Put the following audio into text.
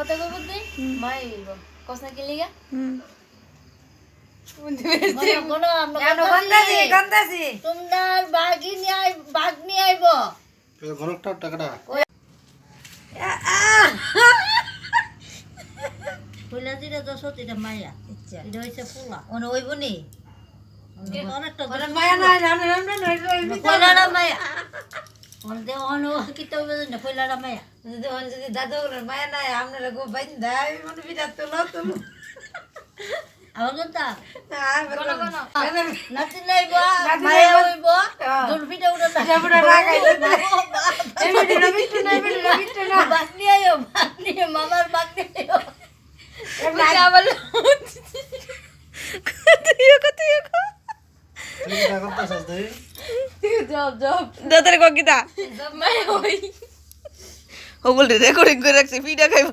কথা কইব তুই মাই হইব কসনা কি লিগা কোন আমরা গন্দাসি তোমার বাগনি আইব ঘনকটা টাকাটা কইলা দিলে তো সত্যিটা মায়া এটা হইছে পোলা ওনে হইব নি অনেকটা মায়া নাই কইলাটা মায়া ওনতে অন কি তো না কইলাটা মায়া যদি দাদুগুলোর মায়া নাই আপনারা গো বাইন দাই মনে বিরাট তো লতো আমার কথা নাতি লাইব মায়া হইব জুলফিটা উড়া তারপরে রাগাইছে এমনি বিট্টু নাই বিট্টু না বাগনি আইও বাগনি মামার বাগনি আইও এমনি আবার দাদারে ককিতা মায়া হই ও বলতে রেকর্ডিং করে রাখছে ভিডিও খাইবো